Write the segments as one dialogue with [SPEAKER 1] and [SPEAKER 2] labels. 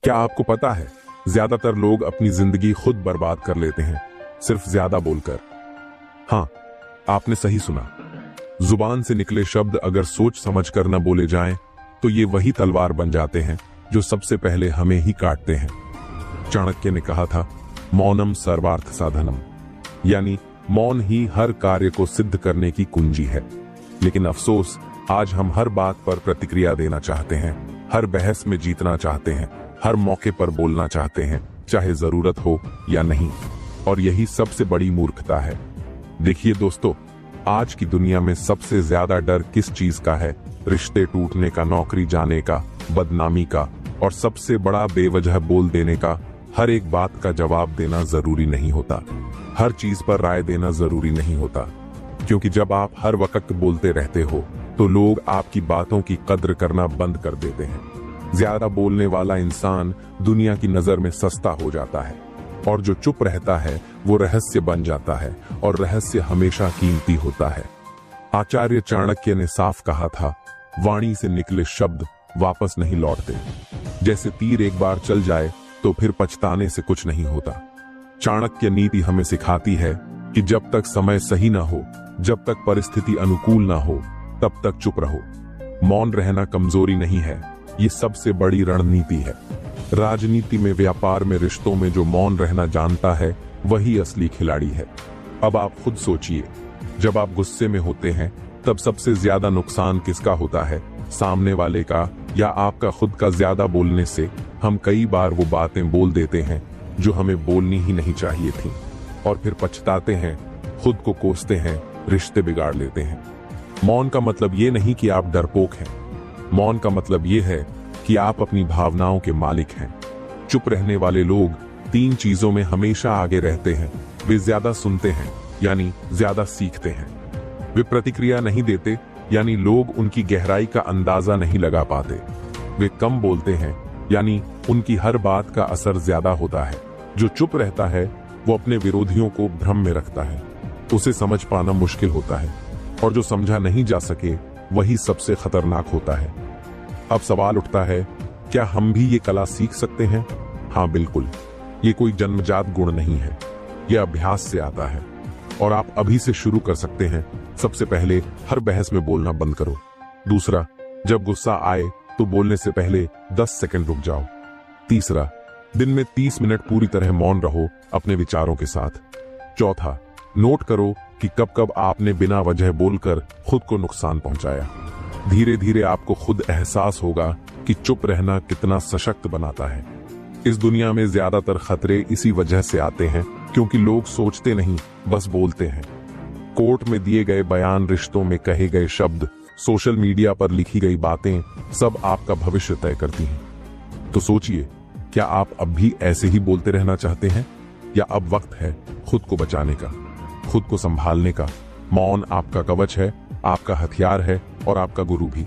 [SPEAKER 1] क्या आपको पता है, ज्यादातर लोग अपनी जिंदगी खुद बर्बाद कर लेते हैं, सिर्फ ज्यादा बोलकर। हाँ, आपने सही सुना। जुबान से निकले शब्द अगर सोच समझ कर न बोले जाएं, तो ये वही तलवार बन जाते हैं जो सबसे पहले हमें ही काटते हैं। चाणक्य ने कहा था, मौनम सर्वार्थ साधनम, यानी मौन ही हर कार्य को सिद्ध करने की कुंजी है। लेकिन अफसोस, आज हम हर बात पर प्रतिक्रिया देना चाहते हैं, हर बहस में जीतना चाहते हैं, हर मौके पर बोलना चाहते हैं, चाहे जरूरत हो या नहीं। और यही सबसे बड़ी मूर्खता है। देखिए दोस्तों, आज की दुनिया में सबसे ज्यादा डर किस चीज का है? रिश्ते टूटने का, नौकरी जाने का, बदनामी का, और सबसे बड़ा बेवजह बोल देने का। हर एक बात का जवाब देना जरूरी नहीं होता, हर चीज पर राय देना जरूरी नहीं होता, क्योंकि जब आप हर वक्त बोलते रहते हो तो लोग आपकी बातों की कद्र करना बंद कर देते हैं। ज्यादा बोलने वाला इंसान दुनिया की नजर में सस्ता हो जाता है, और जो चुप रहता है वो रहस्य बन जाता है, और रहस्य हमेशा कीमती होता है। आचार्य चाणक्य ने साफ कहा था, वाणी से निकले शब्द वापस नहीं लौटते। जैसे तीर एक बार चल जाए तो फिर पछताने से कुछ नहीं होता। चाणक्य नीति हमें सिखाती है कि जब तक समय सही ना हो, जब तक परिस्थिति अनुकूल ना हो, तब तक चुप रहो। मौन रहना कमजोरी नहीं है, ये सबसे बड़ी रणनीति है। राजनीति में, व्यापार में, रिश्तों में जो मौन रहना जानता है वही असली खिलाड़ी है। अब आप खुद सोचिए, जब आप गुस्से में होते हैं तब सबसे ज्यादा नुकसान किसका होता है? सामने वाले का या आपका खुद का? ज्यादा बोलने से हम कई बार वो बातें बोल देते हैं जो हमें बोलनी ही नहीं चाहिए थी, और फिर पछताते हैं, खुद को कोसते हैं, रिश्ते बिगाड़ लेते हैं। मौन का मतलब ये नहीं कि आप डरपोक हैं। मौन का मतलब ये है कि आप अपनी भावनाओं के मालिक हैं। चुप रहने वाले लोग 3 चीजों में हमेशा आगे रहते हैं। वे ज्यादा सुनते हैं, यानी ज्यादा सीखते हैं। वे प्रतिक्रिया नहीं देते, यानी लोग उनकी गहराई का अंदाजा नहीं लगा पाते। वे कम बोलते हैं, यानी उनकी हर बात का असर ज्यादा होता है। जो चुप रहता है वो अपने विरोधियों को भ्रम में रखता है, उसे समझ पाना मुश्किल होता है, और जो समझा नहीं जा सके वही सबसे खतरनाक होता है। अब सवाल उठता है, क्या हम भी ये कला सीख सकते हैं? हाँ बिल्कुल। ये कोई जन्मजात गुण नहीं है, ये अभ्यास से आता है, और आप अभी से शुरू कर सकते हैं। सबसे पहले, हर बहस में बोलना बंद करो। दूसरा, जब गुस्सा आए तो बोलने से पहले 10 सेकंड रुक जाओ। तीसरा, दिन में 30 मिनट पूरी तरह मौन रहो अपने विचारों के साथ। चौथा, नोट करो कि कब कब आपने बिना वजह बोलकर खुद को नुकसान पहुंचाया। धीरे धीरे आपको खुद एहसास होगा कि चुप रहना कितना सशक्त बनाता है। इस दुनिया में ज्यादातर खतरे इसी वजह से आते हैं क्योंकि लोग सोचते नहीं, बस बोलते हैं। कोर्ट में दिए गए बयान, रिश्तों में कहे गए शब्द, सोशल मीडिया पर लिखी गई बातें, सब आपका भविष्य तय करती हैं। तो सोचिए, क्या आप अब भी ऐसे ही बोलते रहना चाहते हैं, या अब वक्त है खुद को बचाने का, खुद को संभालने का? मौन आपका कवच है, आपका हथियार है, और आपका गुरु भी।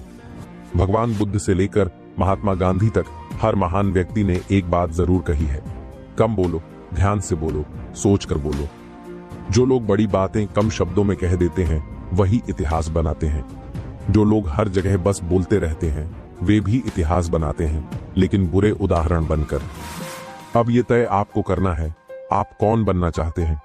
[SPEAKER 1] भगवान बुद्ध से लेकर महात्मा गांधी तक हर महान व्यक्ति ने एक बात जरूर कही है, कम बोलो, ध्यान से बोलो, सोच कर बोलो। जो लोग बड़ी बातें कम शब्दों में कह देते हैं वही इतिहास बनाते हैं। जो लोग हर जगह बस बोलते रहते हैं वे भी इतिहास बनाते हैं, लेकिन बुरे उदाहरण बनकर। अब ये तय आपको करना है, आप कौन बनना चाहते हैं।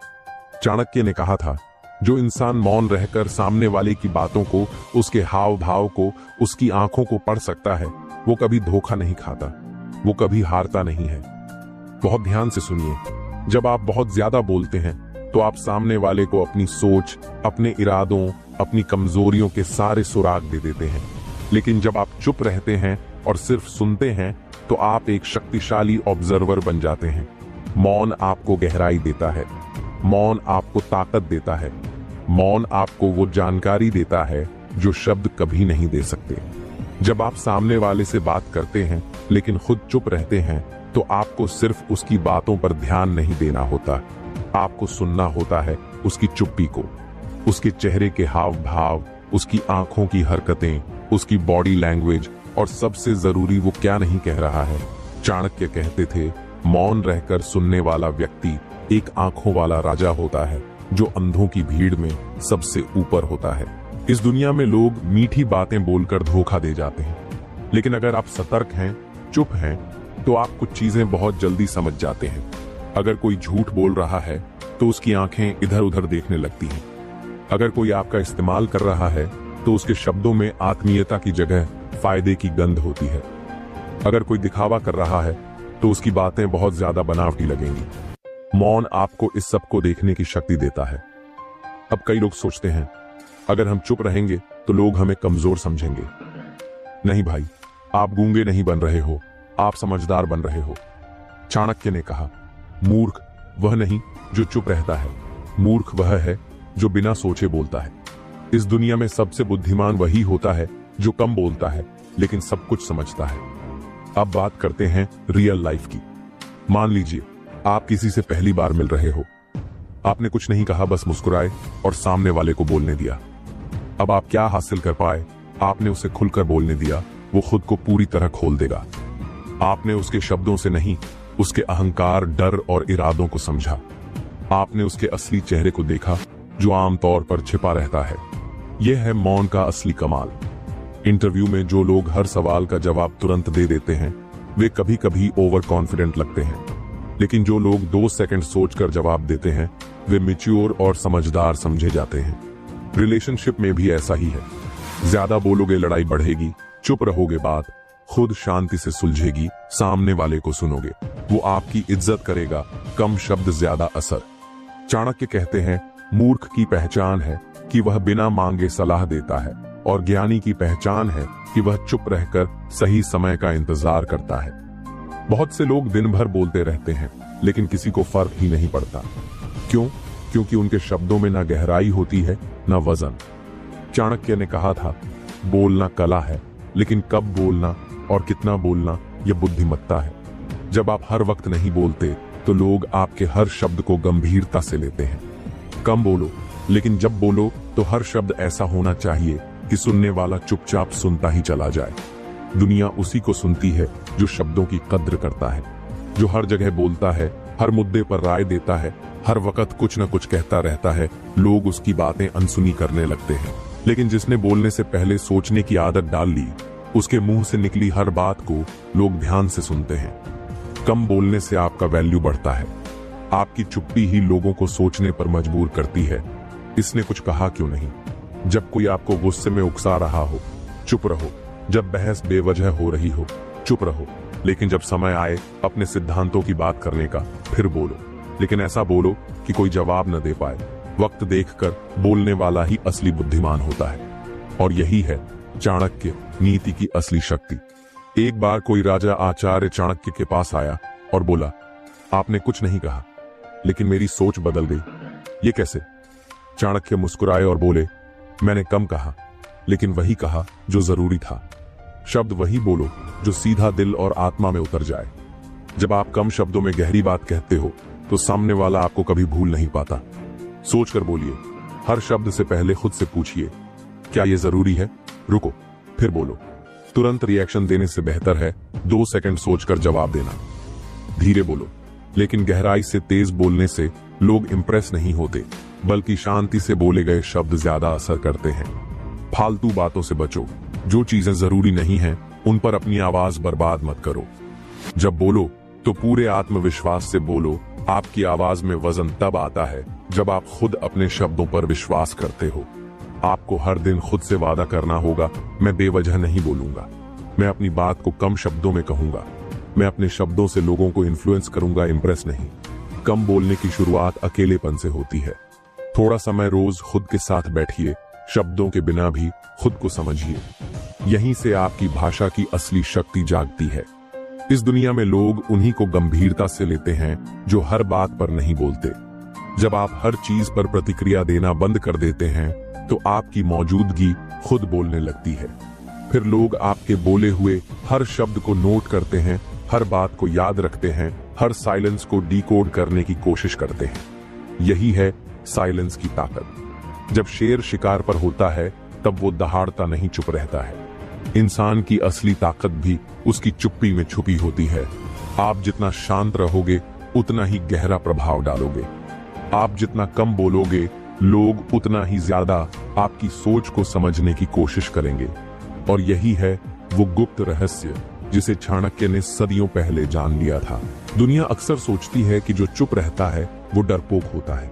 [SPEAKER 1] चाणक्य ने कहा था, जो इंसान मौन रहकर सामने वाले की बातों को, उसके हाव भाव को, उसकी आंखों को पढ़ सकता है, वो कभी धोखा नहीं खाता, वो कभी हारता नहीं है। बहुत ध्यान से सुनिए, जब आप बहुत ज्यादा बोलते हैं तो आप सामने वाले को अपनी सोच, अपने इरादों, अपनी कमजोरियों के सारे सुराग दे देते हैं। लेकिन जब आप चुप रहते हैं और सिर्फ सुनते हैं तो आप एक शक्तिशाली ऑब्जर्वर बन जाते हैं। मौन आपको गहराई देता है, मौन आपको ताकत देता है, मौन आपको वो जानकारी देता है जो शब्द कभी नहीं दे सकते। जब आप सामने वाले से बात करते हैं लेकिन खुद चुप रहते हैं तो आपको सिर्फ उसकी बातों पर ध्यान नहीं देना होता, आपको सुनना होता है उसकी चुप्पी को, उसके चेहरे के हाव भाव, उसकी आंखों की हरकतें, उसकी बॉडी लैंग्वेज, और सबसे जरूरी वो क्या नहीं कह रहा है। चाणक्य कहते थे, मौन रहकर सुनने वाला व्यक्ति एक आंखों वाला राजा होता है जो अंधों की भीड़ में सबसे ऊपर होता है। इस दुनिया में लोग मीठी बातें बोलकर धोखा दे जाते हैं, लेकिन अगर आप सतर्क हैं, चुप हैं, तो आप कुछ चीजें बहुत जल्दी समझ जाते हैं। अगर कोई झूठ बोल रहा है तो उसकी आंखें इधर उधर देखने लगती हैं। अगर कोई आपका इस्तेमाल कर रहा है तो उसके शब्दों में आत्मीयता की जगह फायदे की गंध होती है। अगर कोई दिखावा कर रहा है तो उसकी बातें बहुत ज्यादा बनावटी लगेंगी। मौन आपको इस सब को देखने की शक्ति देता है। अब कई लोग सोचते हैं अगर हम चुप रहेंगे तो लोग हमें कमजोर समझेंगे। नहीं भाई, आप गूंगे नहीं बन रहे हो, आप समझदार बन रहे हो। चाणक्य ने कहा, मूर्ख वह नहीं जो चुप रहता है, मूर्ख वह है जो बिना सोचे बोलता है। इस दुनिया में सबसे बुद्धिमान वही होता है जो कम बोलता है लेकिन सब कुछ समझता है। अब बात करते हैं रियल लाइफ की। मान लीजिए आप किसी से पहली बार मिल रहे हो। आपने कुछ नहीं कहा, बस मुस्कुराए और सामने वाले को बोलने दिया। अब आप क्या हासिल कर पाए? आपने उसे खुलकर बोलने दिया, वो खुद को पूरी तरह खोल देगा। आपने उसके शब्दों से नहीं, उसके अहंकार, डर और इरादों को समझा। आपने उसके असली चेहरे को देखा जो आमतौर पर छिपा रहता है। यह है मौन का असली कमाल। इंटरव्यू में जो लोग हर सवाल का जवाब तुरंत दे देते हैं वे कभी कभी ओवर कॉन्फिडेंट लगते हैं, लेकिन जो लोग 2 सेकंड सोचकर जवाब देते हैं वे मैच्योर और समझदार समझे जाते हैं। रिलेशनशिप में भी ऐसा ही है। ज्यादा बोलोगे लड़ाई बढ़ेगी, चुप रहोगे बात खुद शांति से सुलझेगी। सामने वाले को सुनोगे, वो आपकी इज्जत करेगा। कम शब्द ज्यादा असर। चाणक्य कहते हैं, मूर्ख की पहचान है कि वह बिना मांगे सलाह देता है और ज्ञानी की पहचान है कि वह चुप रहकर सही समय का इंतजार करता है। बहुत से लोग दिन भर बोलते रहते हैं लेकिन किसी को फर्क ही नहीं पड़ता। क्यों? क्योंकि उनके शब्दों में ना गहराई होती है ना वजन। चाणक्य ने कहा था, बोलना कला है लेकिन कब बोलना और कितना बोलना यह बुद्धिमत्ता है। जब आप हर वक्त नहीं बोलते तो लोग आपके हर शब्द को गंभीरता से लेते हैं। कम बोलो, लेकिन जब बोलो तो हर शब्द ऐसा होना चाहिए कि सुनने वाला चुपचाप सुनता ही चला जाए। दुनिया उसी को सुनती है जो शब्दों की कद्र करता है, जो हर जगह बोलता है, हर मुद्दे पर राय देता है, हर वक्त कुछ न कुछ कहता रहता है। लोग उसकी बातें अनसुनी करने लगते हैं, लेकिन जिसने बोलने से पहले सोचने की आदत डाल ली, उसके मुंह से निकली हर बात को लोग ध्यान से सुनते हैं। कम बोलने से आपका वैल्यू बढ़ता है। आपकी चुप्पी ही लोगों को सोचने पर मजबूर करती है, इसने कुछ कहा क्यों नहीं। जब कोई आपको गुस्से में उकसा रहा हो, चुप रहो। जब बहस बेवजह हो रही हो, चुप रहो। लेकिन जब समय आए अपने सिद्धांतों की बात करने का, फिर बोलो, लेकिन ऐसा बोलो कि कोई जवाब न दे पाए। वक्त देखकर बोलने वाला ही असली बुद्धिमान होता है, और यही है चाणक्य नीति की असली शक्ति। एक बार कोई राजा आचार्य चाणक्य के पास आया और बोला, आपने कुछ नहीं कहा लेकिन मेरी सोच बदल गई, ये कैसे? चाणक्य मुस्कुराए और बोले, मैंने कम कहा लेकिन वही कहा जो जरूरी था। शब्द वही बोलो जो सीधा दिल और आत्मा में उतर जाए। जब आप कम शब्दों में गहरी बात कहते हो तो सामने वाला आपको कभी भूल नहीं पाता। सोचकर बोलिए। हर शब्द से पहले खुद से पूछिए, क्या यह जरूरी है? रुको, फिर बोलो। तुरंत रिएक्शन देने से बेहतर है 2 सेकंड सोचकर जवाब देना। धीरे बोलो, लेकिन गहराई से। तेज बोलने से लोग इंप्रेस नहीं होते, बल्कि शांति से बोले गए शब्द ज्यादा असर करते हैं। फालतू बातों से बचो। जो चीजें जरूरी नहीं हैं, उन पर अपनी आवाज बर्बाद मत करो। जब बोलो तो पूरे आत्मविश्वास से बोलो। आपकी आवाज में वजन तब आता है जब आप खुद अपने शब्दों पर विश्वास करते हो। आपको हर दिन खुद से वादा करना होगा, मैं बेवजह नहीं बोलूंगा, मैं अपनी बात को कम शब्दों में कहूंगा, मैं अपने शब्दों से लोगों को इन्फ्लुएंस करूंगा, इंप्रेस नहीं। कम बोलने की शुरुआत अकेलेपन से होती है। थोड़ा समय रोज खुद के साथ बैठिए, शब्दों के बिना भी खुद को समझिए। यहीं से आपकी भाषा की असली शक्ति जागती है। इस दुनिया में लोग उन्हीं को गंभीरता से लेते हैं जो हर बात पर नहीं बोलते। जब आप हर चीज पर प्रतिक्रिया देना बंद कर देते हैं तो आपकी मौजूदगी खुद बोलने लगती है। फिर लोग आपके बोले हुए हर शब्द को नोट करते हैं, हर बात को याद रखते हैं, हर साइलेंस को डिकोड करने की कोशिश करते हैं। यही है साइलेंस की ताकत। जब शेर शिकार पर होता है तब वो दहाड़ता नहीं, चुप रहता है। इंसान की असली ताकत भी उसकी चुप्पी में छुपी होती है। आप जितना शांत रहोगे उतना ही गहरा प्रभाव डालोगे। आप जितना कम बोलोगे लोग उतना ही ज्यादा आपकी सोच को समझने की कोशिश करेंगे। और यही है वो गुप्त रहस्य जिसे चाणक्य ने सदियों पहले जान लिया था। दुनिया अक्सर सोचती है कि जो चुप रहता है वो डरपोक होता है,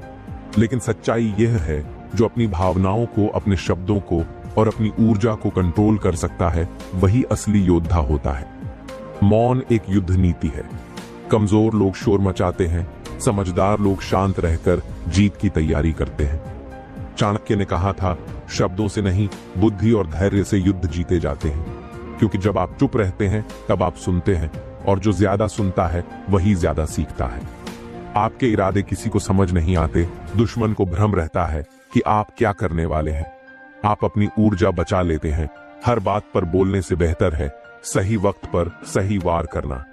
[SPEAKER 1] लेकिन सच्चाई यह है जो अपनी भावनाओं को, अपने शब्दों को और अपनी ऊर्जा को कंट्रोल कर सकता है वही असली योद्धा होता है। मौन एक युद्ध नीति है। कमजोर लोग शोर मचाते हैं, समझदार लोग शांत रहकर जीत की तैयारी करते हैं। चाणक्य ने कहा था, शब्दों से नहीं, बुद्धि और धैर्य से युद्ध जीते जाते हैं, क्योंकि जब आप चुप रहते हैं तब आप सुनते हैं, और जो ज्यादा सुनता है वही ज्यादा सीखता है। आपके इरादे किसी को समझ नहीं आते, दुश्मन को भ्रम रहता है कि आप क्या करने वाले हैं। आप अपनी ऊर्जा बचा लेते हैं। हर बात पर बोलने से बेहतर है सही वक्त पर सही वार करना।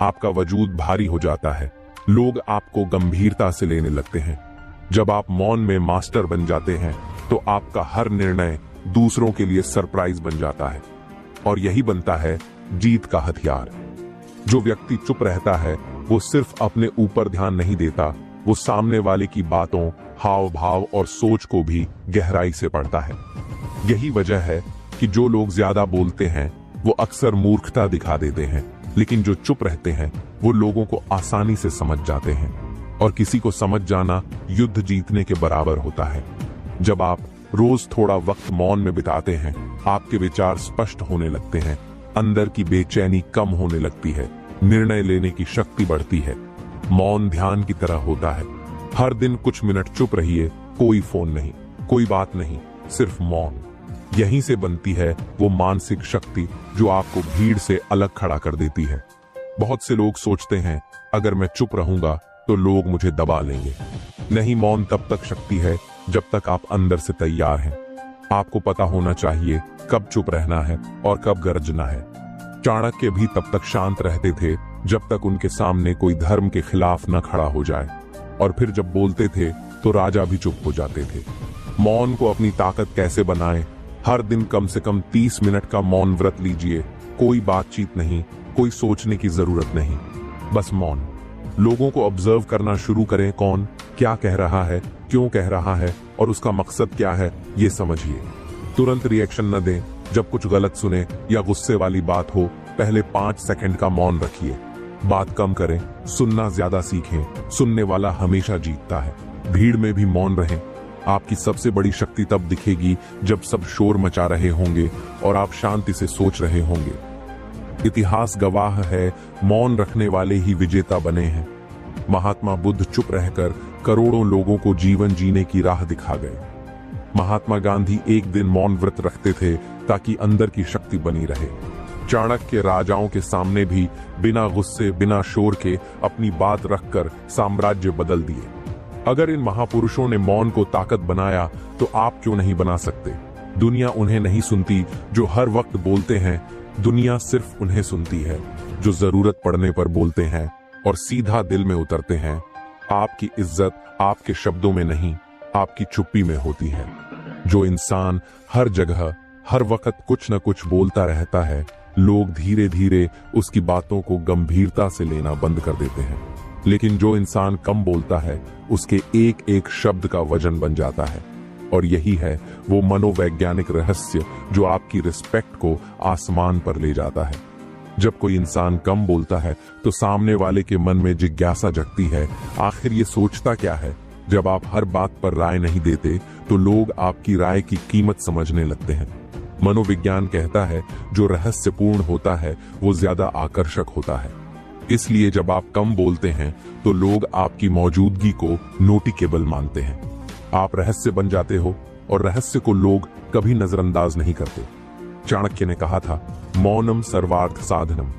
[SPEAKER 1] आपका वजूद भारी हो जाता है, लोग आपको गंभीरता से लेने लगते हैं। जब आप मौन में मास्टर बन जाते हैं तो आपका हर निर्णय दूसरों के लिए सरप्राइज बन जाता है, और यही बनता है जीत का हथियार। जो व्यक्ति चुप रहता है वो सिर्फ अपने ऊपर ध्यान नहीं देता, वो सामने वाले की बातों, हाव भाव और सोच को भी गहराई से पढ़ता है। यही वजह है कि जो लोग ज्यादा बोलते हैं वो अक्सर मूर्खता दिखा देते हैं, लेकिन जो चुप रहते हैं वो लोगों को आसानी से समझ जाते हैं, और किसी को समझ जाना युद्ध जीतने के बराबर होता है। जब आप रोज थोड़ा वक्त मौन में बिताते हैं, आपके विचार स्पष्ट होने लगते हैं, अंदर की बेचैनी कम होने लगती है, निर्णय लेने की शक्ति बढ़ती है। मौन ध्यान की तरह होता है। हर दिन कुछ मिनट चुप रहिए, कोई फोन नहीं, कोई बात नहीं, सिर्फ मौन। यहीं से बनती है वो मानसिक शक्ति जो आपको भीड़ से अलग खड़ा कर देती है। बहुत से लोग सोचते हैं अगर मैं चुप रहूंगा तो लोग मुझे दबा लेंगे। नहीं, मौन तब तक शक्ति है जब तक आप अंदर से तैयार हैं। आपको पता होना चाहिए कब चुप रहना है और कब गरजना है। चाणक्य भी तब तक शांत रहते थे जब तक उनके सामने कोई धर्म के खिलाफ न खड़ा हो जाए, और फिर जब बोलते थे तो राजा भी चुप हो जाते थे। मौन को अपनी ताकत कैसे बनाएं? हर दिन कम से कम 30 मिनट का मौन व्रत लीजिए। कोई बातचीत नहीं, कोई सोचने की जरूरत नहीं, बस मौन। लोगों को ऑब्जर्व करना शुरू करें, कौन क्या कह रहा है, क्यों कह रहा है और उसका मकसद क्या है, ये समझिए। तुरंत रिएक्शन न दें। जब कुछ गलत सुने या गुस्से वाली बात हो, पहले 5 सेकंड का मौन रखिए। बात कम करें, सुनना ज्यादा सीखें। सुनने वाला हमेशा जीतता है। भीड़ में भी मौन रहें। आपकी सबसे बड़ी शक्ति तब दिखेगी जब सब शोर मचा रहे होंगे और आप शांति से सोच रहे होंगे। इतिहास गवाह है, मौन रखने वाले ही विजेता बने हैं। महात्मा बुद्ध चुप रहकर करोड़ों लोगों को जीवन जीने की राह दिखा गए। महात्मा गांधी एक दिन मौन व्रत रखते थे ताकि अंदर की शक्ति बनी रहे। चाणक्य राजाओं के सामने भी बिना गुस्से, बिना शोर के अपनी बात रखकर साम्राज्य बदल दिए। अगर इन महापुरुषों ने मौन को ताकत बनाया तो आप क्यों नहीं बना सकते? दुनिया उन्हें नहीं सुनती जो हर वक्त बोलते हैं, दुनिया सिर्फ उन्हें सुनती है जो जरूरत पड़ने पर बोलते हैं और सीधा दिल में उतरते हैं। आपकी इज्जत आपके शब्दों में नहीं, आपकी चुप्पी में होती है। जो इंसान हर जगह हर वक्त कुछ न कुछ बोलता रहता है, लोग धीरे धीरे उसकी बातों को गंभीरता से लेना बंद कर देते हैं। लेकिन जो इंसान कम बोलता है, उसके एक एक शब्द का वजन बन जाता है। और यही है वो मनोवैज्ञानिक रहस्य जो आपकी रिस्पेक्ट को आसमान पर ले जाता है। जब कोई इंसान कम बोलता है तो सामने वाले के मन में जिज्ञासा जगती है, आखिर ये सोचता क्या है। जब आप हर बात पर राय नहीं देते तो लोग आपकी राय की कीमत समझने लगते हैं। मनोविज्ञान कहता है जो रहस्यपूर्ण होता है वो ज्यादा आकर्षक होता है। इसलिए जब आप कम बोलते हैं तो लोग आपकी मौजूदगी को नोटिकेबल मानते हैं। आप रहस्य बन जाते हो और रहस्य को लोग कभी नजरअंदाज नहीं करते। चाणक्य ने कहा था, मौनम सर्वार्थ साधनम,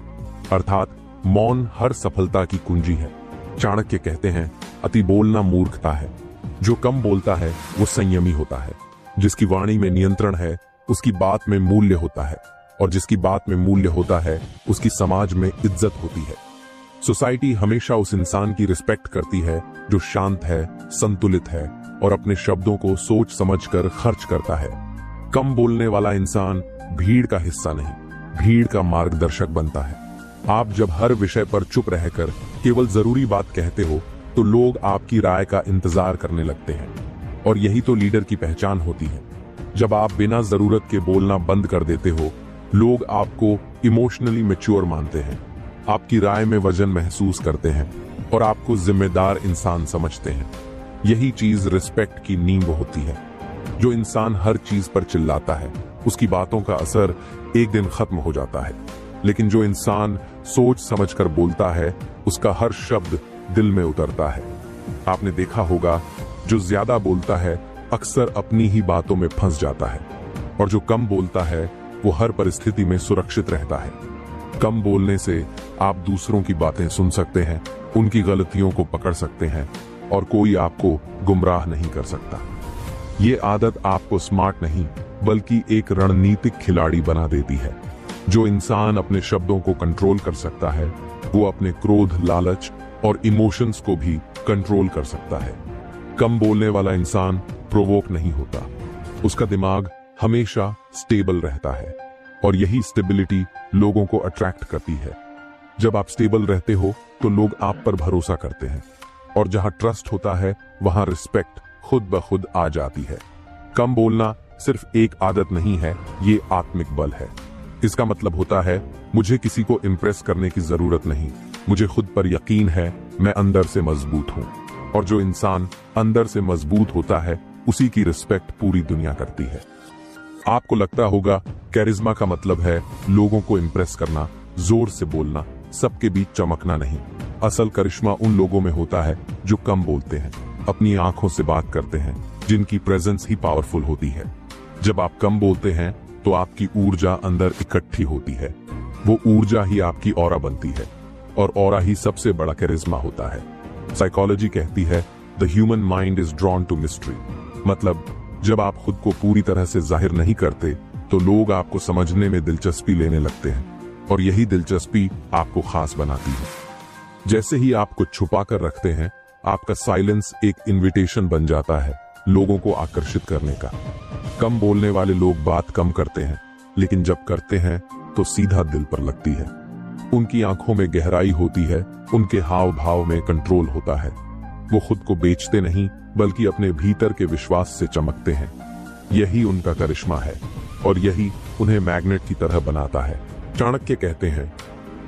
[SPEAKER 1] अर्थात मौन हर सफलता की कुंजी है। चाणक्य कहते हैं, अति बोलना मूर्खता है। जो कम बोलता है वो संयमी होता है। जिसकी वाणी में नियंत्रण है उसकी बात में मूल्य होता है, और जिसकी बात में मूल्य होता है उसकी समाज में इज्जत होती है। सोसाइटी हमेशा उस इंसान की रिस्पेक्ट करती है जो शांत है, संतुलित है और अपने शब्दों को सोच समझकर खर्च करता है। कम बोलने वाला इंसान भीड़ का हिस्सा नहीं, भीड़ का मार्गदर्शक बनता है। आप जब हर विषय पर चुप रहकर केवल जरूरी बात कहते हो तो लोग आपकी राय का इंतजार करने लगते हैं, और यही तो लीडर की पहचान होती है। जब आप बिना जरूरत के बोलना बंद कर देते हो लोग आपको इमोशनली मैच्योर मानते हैं, आपकी राय में वजन महसूस करते हैं और आपको जिम्मेदार इंसान समझते हैं। यही चीज रिस्पेक्ट की नींव होती है। जो इंसान हर चीज पर चिल्लाता है, उसकी बातों का असर एक दिन खत्म हो जाता है, लेकिन जो इंसान सोच समझकर बोलता है, उसका हर शब्द दिल में उतरता है। आपने देखा होगा, जो ज्यादा बोलता है अक्सर अपनी ही बातों में फंस जाता है, और जो कम बोलता है वो हर परिस्थिति में सुरक्षित रहता है। कम बोलने से आप दूसरों की बातें सुन सकते हैं, उनकी गलतियों को पकड़ सकते हैं, और कोई आपको गुमराह नहीं कर सकता। ये आदत आपको स्मार्ट नहीं बल्कि एक रणनीतिक खिलाड़ी बना देती है। जो इंसान अपने शब्दों को कंट्रोल कर सकता है, वो अपने क्रोध, लालच और इमोशंस को भी कंट्रोल कर सकता है। कम बोलने वाला इंसान प्रोवोक नहीं होता, उसका दिमाग हमेशा स्टेबल रहता है, और यही स्टेबिलिटी लोगों को अट्रैक्ट करती है। जब आप स्टेबल रहते हो तो लोग आप पर भरोसा करते हैं, और जहां ट्रस्ट होता है वहां रिस्पेक्ट खुद ब खुद आ जाती है। कम बोलना सिर्फ एक आदत नहीं है, ये आत्मिक बल है। इसका मतलब होता है, मुझे किसी को इम्प्रेस करने की जरूरत नहीं, मुझे खुद पर यकीन है, मैं अंदर से मजबूत हूं। और जो इंसान अंदर से मजबूत होता है, उसी की रिस्पेक्ट पूरी दुनिया करती है। आपको लगता होगा कैरिज्मा का मतलब है लोगों को इम्प्रेस करना, जोर से बोलना, सबके बीच चमकना नहीं। असल करिश्मा उन लोगों में होता है जो कम बोलते हैं, अपनी आंखों से बात करते हैं, जिनकी प्रेजेंस ही पावरफुल होती है। जब आप कम बोलते हैं तो आपकी ऊर्जा अंदर इकट्ठी होती है, वो ऊर्जा ही आपकी ऑरा बनती है, और ऑरा ही सबसे बड़ा कैरिज्मा होता है। साइकोलॉजी कहती है, the human mind is drawn to mystery. मतलब जब आप खुद को पूरी तरह से जाहिर नहीं करते तो लोग आपको समझने में दिलचस्पी लेने लगते हैं, और यही दिलचस्पी आपको खास बनाती है। जैसे ही आप कुछ छुपा कर रखते हैं, आपका साइलेंस एक इन्विटेशन बन जाता है लोगों को आकर्षित करने का। कम बोलने वाले लोग बात कम करते हैं, लेकिन जब करते हैं तो सीधा दिल पर लगती है। उनकी आंखों में गहराई होती है, उनके हाव भाव में कंट्रोल होता है। वो खुद को बेचते नहीं बल्कि अपने भीतर के विश्वास से चमकते हैं। यही उनका करिश्मा है, और यही उन्हें मैग्नेट की तरह बनाता है। चाणक्य कहते हैं,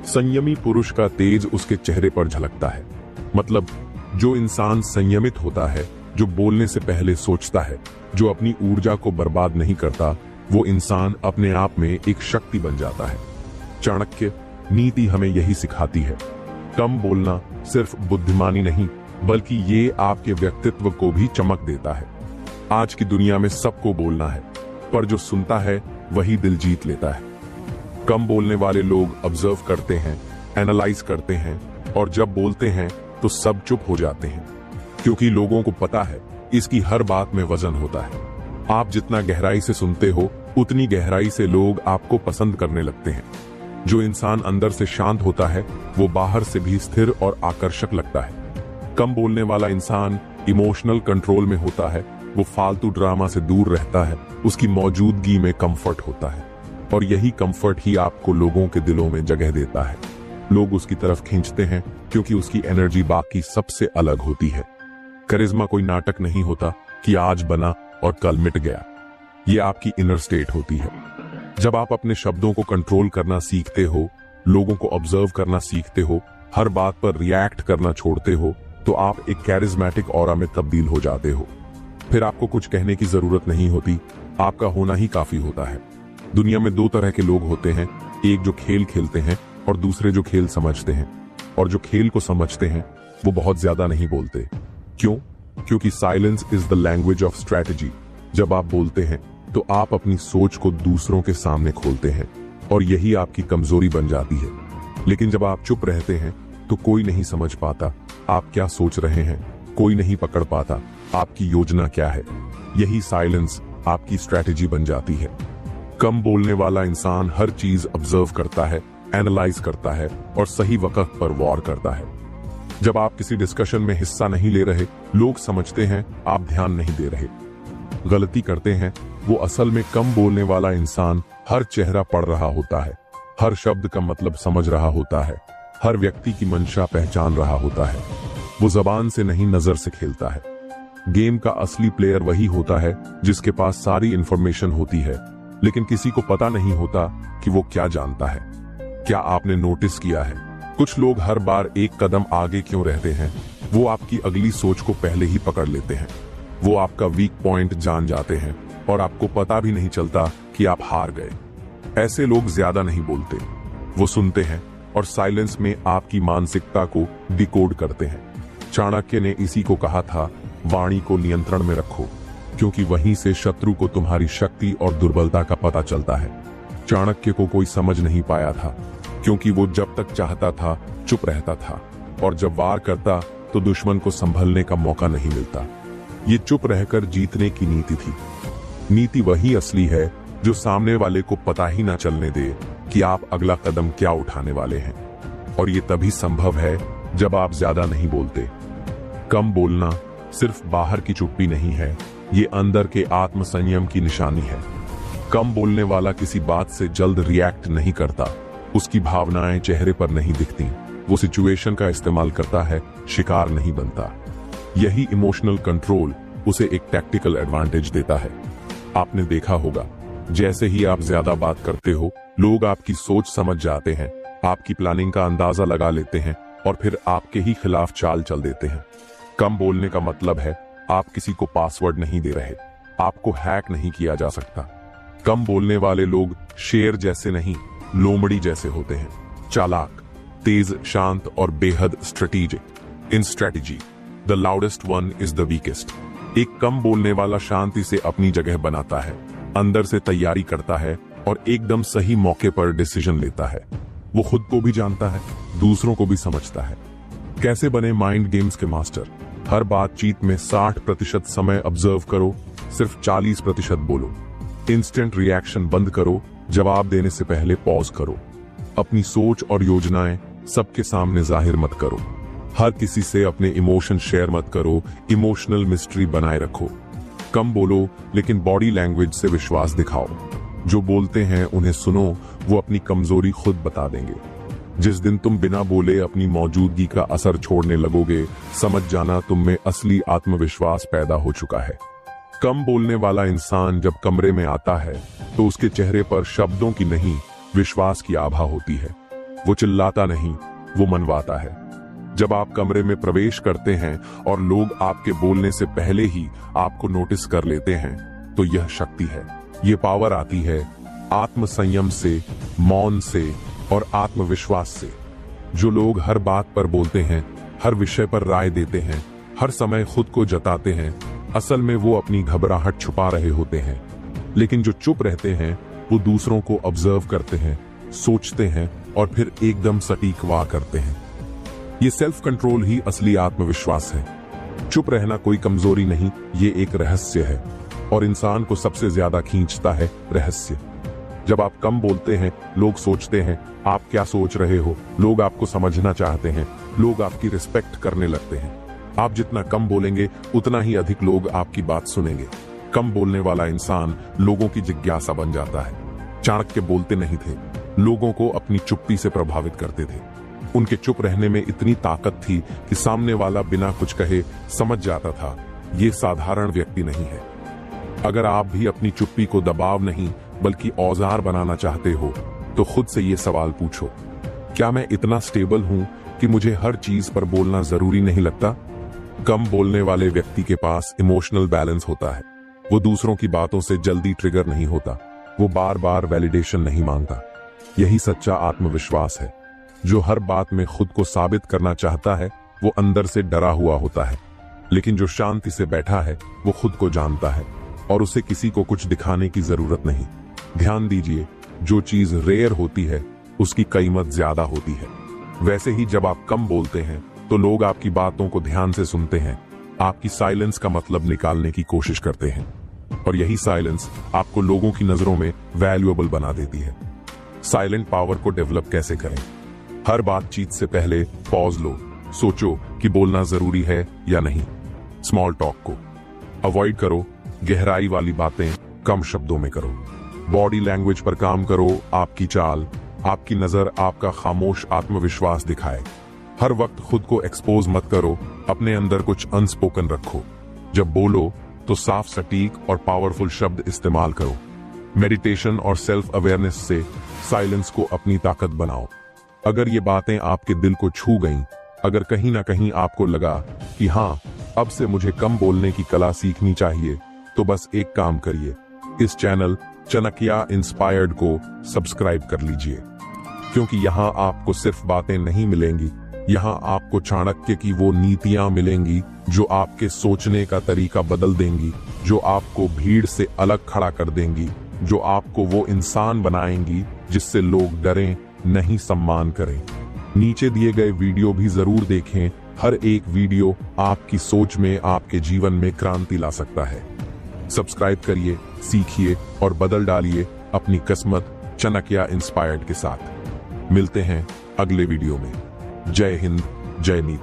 [SPEAKER 1] संयमी पुरुष का तेज उसके चेहरे पर झलकता है। मतलब जो इंसान संयमित होता है, जो बोलने से पहले सोचता है, जो अपनी ऊर्जा को बर्बाद नहीं करता, वो इंसान अपने आप में एक शक्ति बन जाता है। चाणक्य नीति हमें यही सिखाती है। कम बोलना सिर्फ बुद्धिमानी नहीं, बल्कि ये आपके व्यक्तित्व को भी चमक देता है। आज की दुनिया में सबको बोलना है, पर जो सुनता है वही दिल जीत लेता है। कम बोलने वाले लोग ऑब्जर्व करते हैं, एनालाइज करते हैं, और जब बोलते हैं तो सब चुप हो जाते हैं, क्योंकि लोगों को पता है इसकी हर बात में वजन होता है। आप जितना गहराई से सुनते हो, उतनी गहराई से लोग आपको पसंद करने लगते हैं। जो इंसान अंदर से शांत होता है, वो बाहर से भी स्थिर और आकर्षक लगता है। कम बोलने वाला इंसान इमोशनल कंट्रोल में होता है, वो फालतू ड्रामा से दूर रहता है, उसकी मौजूदगी में कंफर्ट होता है, और यही कंफर्ट ही आपको लोगों के दिलों में जगह देता है। लोग उसकी तरफ खींचते हैं क्योंकि उसकी एनर्जी बाकी सबसे अलग होती है। करिश्मा कोई नाटक नहीं होता कि आज बना और कल मिट गया। ये आपकी इनर स्टेट होती है। जब आप अपने शब्दों को कंट्रोल करना सीखते हो, लोगों को ऑब्जर्व करना सीखते हो, हर बात पर रिएक्ट करना छोड़ते हो, तो आप एक कैरिज्मेटिक ऑरा में तब्दील हो जाते हो। फिर आपको कुछ कहने की जरूरत नहीं होती, आपका होना ही काफी होता है। दुनिया में दो तरह के लोग होते हैं, एक जो खेल खेलते हैं और दूसरे जो खेल समझते हैं। और जो खेल को समझते हैं वो बहुत ज्यादा नहीं बोलते। क्यों? क्योंकि silence is the language of strategy. जब आप बोलते हैं तो आप अपनी सोच को दूसरों के सामने खोलते हैं, और यही आपकी कमजोरी बन जाती है। लेकिन जब आप चुप रहते हैं तो कोई नहीं समझ पाता आप क्या सोच रहे हैं, कोई नहीं पकड़ पाता आपकी योजना क्या है। यही साइलेंस आपकी स्ट्रैटेजी बन जाती है। कम बोलने वाला इंसान हर चीज ऑब्जर्व करता है, एनालाइज करता है, और सही वक्त पर वॉर करता है। जब आप किसी डिस्कशन में हिस्सा नहीं ले रहे, लोग समझते हैं आप ध्यान नहीं दे रहे, गलती करते हैं। वो असल में कम बोलने वाला इंसान हर चेहरा पढ़ रहा होता है, हर शब्द का मतलब समझ रहा होता है, हर व्यक्ति की मंशा पहचान रहा होता है। वो जबान से नहीं, नजर से खेलता है। गेम का असली प्लेयर वही होता है जिसके पास सारी इंफॉर्मेशन होती है, लेकिन किसी को पता नहीं होता कि वो क्या जानता है। क्या आपने नोटिस किया है, कुछ लोग हर बार एक कदम आगे क्यों रहते हैं? वो आपकी अगली सोच को पहले ही पकड़ लेते हैं। वो आपका वीक पॉइंट जान जाते हैं और आपको पता भी नहीं चलता कि आप हार गए। ऐसे लोग ज्यादा नहीं बोलते, वो सुनते हैं और साइलेंस में आपकी मानसिकता को डिकोड करते हैं। चाणक्य ने इसी को कहा था, वाणी को नियंत्रण में रखो, क्योंकि वहीं से शत्रु को तुम्हारी शक्ति और दुर्बलता का पता चलता है। चाणक्य को कोई समझ नहीं पाया था, क्योंकि वो जब तक चाहता था चुप रहता था, और जब वार करता तो दुश्मन को संभलने का मौका नहीं मिलता। ये चुप रहकर जीतने की नीति थी। नीति वही असली है जो सामने वाले को पता ही ना चलने दे कि आप अगला कदम क्या उठाने वाले हैं। और ये तभी संभव है जब आप ज्यादा नहीं बोलते। कम बोलना सिर्फ बाहर की चुप्पी नहीं है, ये अंदर के आत्मसंयम की निशानी है। कम बोलने वाला किसी बात से जल्द रिएक्ट नहीं करता, उसकी भावनाएं चेहरे पर नहीं दिखती। वो सिचुएशन का इस्तेमाल करता है, शिकार नहीं बनता। यही इमोशनल कंट्रोल उसे एक टैक्टिकल एडवांटेज देता है। आपने देखा होगा, जैसे ही आप ज्यादा बात करते हो, लोग आपकी सोच समझ जाते हैं, आपकी प्लानिंग का अंदाजा लगा लेते हैं और फिर आपके ही खिलाफ चाल चल देते हैं। कम बोलने का मतलब है आप किसी को पासवर्ड नहीं दे रहे, आपको हैक नहीं किया जा सकता। कम बोलने वाले लोग शेर जैसे नहीं, लोमड़ी जैसे होते हैं, चालाक, तेज, शांत और बेहद strategic. In strategy the loudest one is the weakest. एक कम बोलने वाला शांति से अपनी जगह बनाता है, अंदर से तैयारी करता है और एकदम सही मौके पर डिसीजन लेता है। वो खुद को भी जानता है, दूसरों को भी समझता है। कैसे बने माइंड गेम्स के मास्टर? हर बातचीत में 60% समय ऑब्जर्व करो, सिर्फ 40% बोलो। इंस्टेंट रिएक्शन बंद करो, जवाब देने से पहले पॉज करो। अपनी सोच और योजनाएं सबके सामने जाहिर मत करो। हर किसी से अपने इमोशन शेयर मत करो, इमोशनल मिस्ट्री बनाए रखो। कम बोलो, लेकिन बॉडी लैंग्वेज से विश्वास दिखाओ। जो बोलते हैं उन्हें सुनो, वो अपनी कमजोरी खुद बता देंगे। जिस दिन तुम बिना बोले अपनी मौजूदगी का असर छोड़ने लगोगे, समझ जाना तुम में असली आत्मविश्वास पैदा हो चुका है। कम बोलने वाला इंसान जब कमरे में आता है तो उसके चेहरे पर शब्दों की नहीं, विश्वास की आभा होती है। वो चिल्लाता नहीं, वो मनवाता है। जब आप कमरे में प्रवेश करते हैं और लोग आपके बोलने से पहले ही आपको नोटिस कर लेते हैं, तो यह शक्ति है। ये पावर आती है आत्मसंयम से, मौन से और आत्मविश्वास से। जो लोग हर बात पर बोलते हैं, हर विषय पर राय देते हैं, हर समय खुद को जताते हैं, असल में वो अपनी घबराहट छुपा रहे होते हैं। लेकिन जो चुप रहते हैं, वो दूसरों को ऑब्जर्व करते हैं, सोचते हैं और फिर एकदम सटीक वार करते हैं। ये सेल्फ कंट्रोल ही असली आत्मविश्वास है। चुप रहना कोई कमजोरी नहीं, ये एक रहस्य है, और इंसान को सबसे ज्यादा खींचता है रहस्य। जब आप कम बोलते हैं, लोग सोचते हैं आप क्या सोच रहे हो, लोग आपको समझना चाहते हैं, लोग आपकी रिस्पेक्ट करने लगते हैं। आप जितना कम बोलेंगे, उतना ही अधिक लोग आपकी बात सुनेंगे। कम बोलने वाला इंसान लोगों की जिज्ञासा बन जाता है। चाणक्य बोलते नहीं थे, लोगों को अपनी चुप्पी से प्रभावित करते थे। उनके चुप रहने में इतनी ताकत थी कि सामने वाला बिना कुछ कहे समझ जाता था, ये साधारण व्यक्ति नहीं है। अगर आप भी अपनी चुप्पी को दबाव नहीं बल्कि औजार बनाना चाहते हो, तो खुद से ये सवाल पूछो, क्या मैं इतना स्टेबल हूं कि मुझे हर चीज पर बोलना जरूरी नहीं लगता? कम बोलने वाले व्यक्ति के पास इमोशनल बैलेंस होता है। वो दूसरों की बातों से जल्दी ट्रिगर नहीं होता, वो बार बार वैलिडेशन नहीं मांगता। यही सच्चा आत्मविश्वास है। जो हर बात में खुद को साबित करना चाहता है, वो अंदर से डरा हुआ होता है। लेकिन जो शांति से बैठा है, वो खुद को जानता है और उसे किसी को कुछ दिखाने की जरूरत नहीं। ध्यान दीजिए, जो चीज रेयर होती है, उसकी कीमत ज्यादा होती है। वैसे ही जब आप कम बोलते हैं, तो लोग आपकी बातों को ध्यान से सुनते हैं, आपकी साइलेंस का मतलब निकालने की कोशिश करते हैं, और यही साइलेंस आपको लोगों की नजरों में वैल्यूएबल बना देती है। साइलेंट पावर को डेवलप कैसे करें? हर बातचीत से पहले पॉज लो, सोचो कि बोलना जरूरी है या नहीं। स्मॉल टॉक को अवॉइड करो, गहराई वाली बातें कम शब्दों में करो। बॉडी लैंग्वेज पर काम करो, आपकी चाल, आपकी नजर आपका खामोश आत्मविश्वास दिखाए। हर वक्त खुद को एक्सपोज मत करो, अपने अंदर कुछ अनस्पोकन रखो। जब बोलो तो साफ, सटीक और पावरफुल शब्द इस्तेमाल करो। मेडिटेशन और सेल्फ अवेयरनेस से साइलेंस को अपनी ताकत बनाओ। अगर ये बातें आपके दिल को छू गईं, अगर कहीं ना कहीं आपको लगा कि हाँ, अब से मुझे कम बोलने की कला सीखनी चाहिए, तो बस एक काम करिए, इस चैनल चाणक्य इंस्पायर्ड को सब्सक्राइब कर लीजिए, क्योंकि यहाँ आपको सिर्फ बातें नहीं मिलेंगी, यहाँ आपको चाणक्य की वो नीतियां मिलेंगी जो आपके सोचने का तरीका बदल देंगी, जो आपको भीड़ से अलग खड़ा कर देंगी, जो आपको वो इंसान बनाएंगी जिससे लोग डरें नहीं सम्मान करें। नीचे दिए गए वीडियो भी जरूर देखें, हर एक वीडियो आपकी सोच में, आपके जीवन में क्रांति ला सकता है। सब्सक्राइब करिए, सीखिए और बदल डालिए अपनी किस्मत चाणक्य इंस्पायर्ड के साथ। मिलते हैं अगले वीडियो में। जय हिंद, जय नीति।